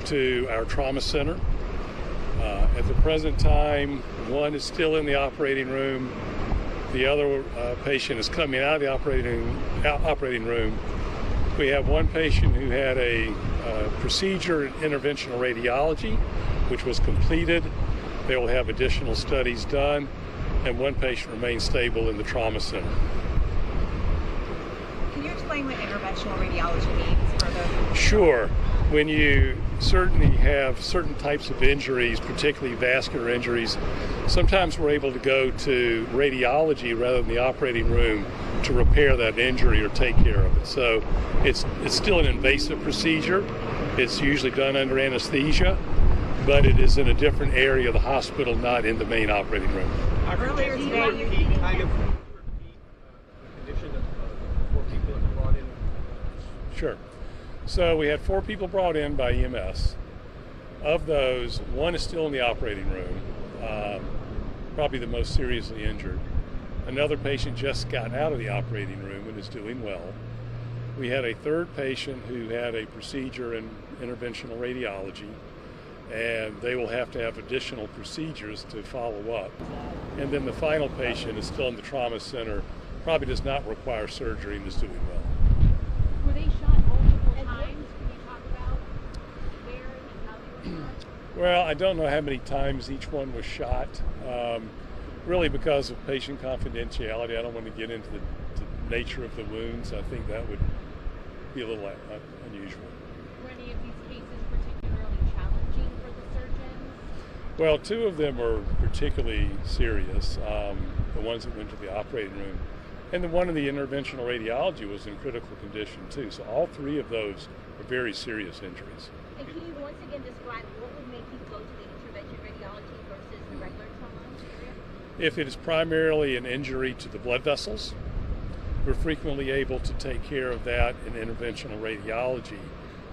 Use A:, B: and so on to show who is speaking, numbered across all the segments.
A: to our trauma center. At the present time, one is still in the operating room. The other patient is coming out of the operating room. We have one patient who had a procedure in interventional radiology, which was completed. They will have additional studies done, and one patient remains stable in the trauma center.
B: Can you explain what interventional radiology means further?
A: Sure. When you certainly have certain types of injuries, particularly vascular injuries, sometimes we're able to go to radiology rather than the operating room to repair that injury or take care of it. So it's still an invasive procedure. It's usually done under anesthesia, but it is in a different area of the hospital, not in the main operating room.
B: Earlier today,
C: you kind of repeat the condition of 4 people that were brought in.
A: Sure. So we had 4 people brought in by EMS. Of those, one is still in the operating room, probably the most seriously injured. Another patient just got out of the operating room and is doing well. We had a third patient who had a procedure in interventional radiology, and they will have to have additional procedures to follow up. And then the final patient is still in the trauma center, probably does not require surgery and is doing well.
D: Were they shot multiple times? Can you talk about where and how they were shot?
A: Well, I don't know how many times each one was shot. Really because of patient confidentiality, I don't want to get into the nature of the wounds. I think that would be a little unusual.
D: Were any of these cases particularly challenging for the surgeons?
A: Well, 2 of them were particularly serious, the ones that went to the operating room. And the one in the interventional radiology was in critical condition too. So all 3 of those were very serious injuries.
D: And can you once again describe what would make you go to the intervention radiology versus the regular trauma area?
A: If it is primarily an injury to the blood vessels, we're frequently able to take care of that in interventional radiology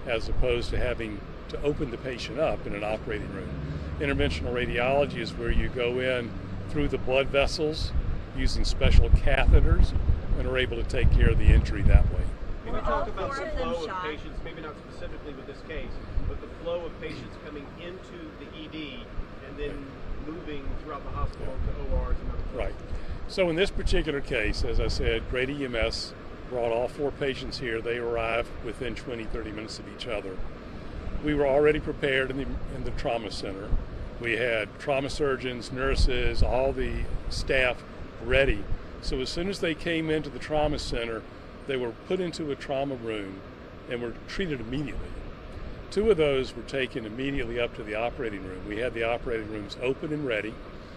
A: as opposed to having to open the patient up in an operating room. Interventional radiology is where you go in through the blood vessels using special catheters and are able to take care of the injury that way.
C: Can you talk about the flow of patients, maybe not specifically with this case, but the flow of patients coming into the ED and then moving throughout the hospital to ORs and other places?
A: Right. So in this particular case, as I said, great EMS brought all 4 patients here. They arrived within 20-30 minutes of each other. We were already prepared in the trauma center. We had trauma surgeons, nurses, all the staff ready. So as soon as they came into the trauma center, they were put into a trauma room and were treated immediately. 2 of those were taken immediately up to the operating room. We had the operating rooms open and ready,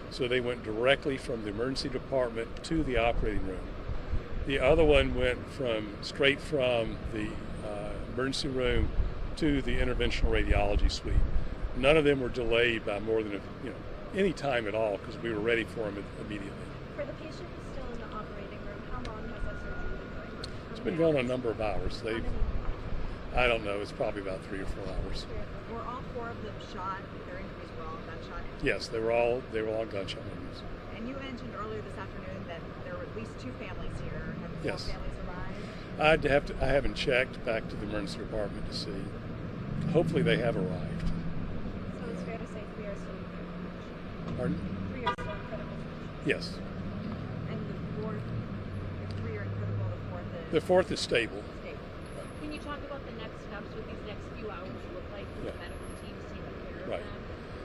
A: so they went directly from the emergency department to the operating room. The other one went straight from the emergency room to the interventional radiology suite. None of them were delayed by more than any time at all because we were ready for them immediately.
E: For the patient who's still in the operating room, how long has that surgery been going?
A: It's been going on a number of hours. I don't know, it's probably about 3 or 4 hours.
B: were all 4 of them shot? Their injuries were all gunshot injuries?
A: Yes, they were all gunshot wounds.
B: And you mentioned earlier this afternoon that there were at least 2 families here. Have 4
A: Yes.
B: families arrived?
A: I haven't checked back to the emergency department to see. Hopefully they have arrived.
E: So it's fair to say 3 are still in critical condition.
A: Pardon?
E: 3 are still in critical condition.
A: Yes.
B: And the 4th, if 3 are in critical, the 4th is?
A: The 4th is stable.
B: Stable.
D: Can you talk about the next steps, what these next few hours look like for the medical teams taking care of
A: Right.
D: them?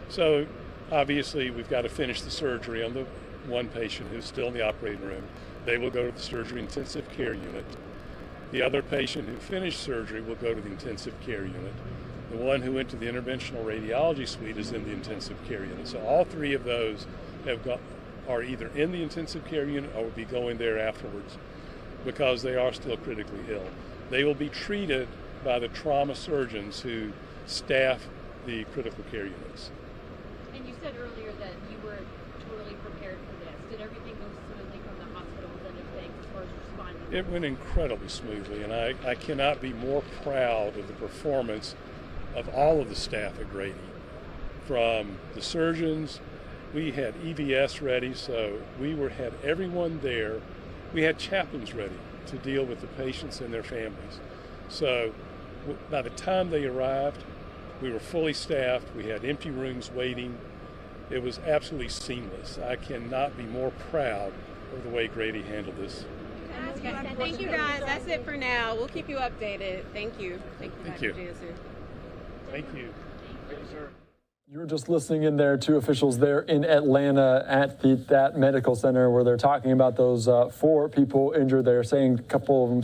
A: So obviously we've got to finish the surgery on the one patient who's still in the operating room. They will go to the surgery intensive care unit. The other patient who finished surgery will go to the intensive care unit. The one who went to the interventional radiology suite is in the intensive care unit. So all 3 of those are either in the intensive care unit or will be going there afterwards because they are still critically ill. They will be treated by the trauma surgeons who staff the critical care units.
D: And you said earlier that you were totally prepared for this. Did everything go smoothly from the hospital's end of things as far as responding?
A: It went incredibly smoothly, and I cannot be more proud of the performance of all of the staff at Grady. From the surgeons, we had EVS ready, so we had everyone there. We had chaplains ready to deal with the patients and their families. So by the time they arrived, We were fully staffed. We had empty rooms waiting. It was absolutely seamless. I cannot be more proud of the way Grady handled this.
F: Okay. Thank you, guys. That's it for now. We'll keep you updated. Thank you. Thank you,
A: Thank
F: Dr.
A: you.
F: Jansen.
A: Thank you.
C: Thank you, sir.
G: You were just listening in there to officials there in Atlanta at that medical center where they're talking about those 4 people injured. They're saying a couple of them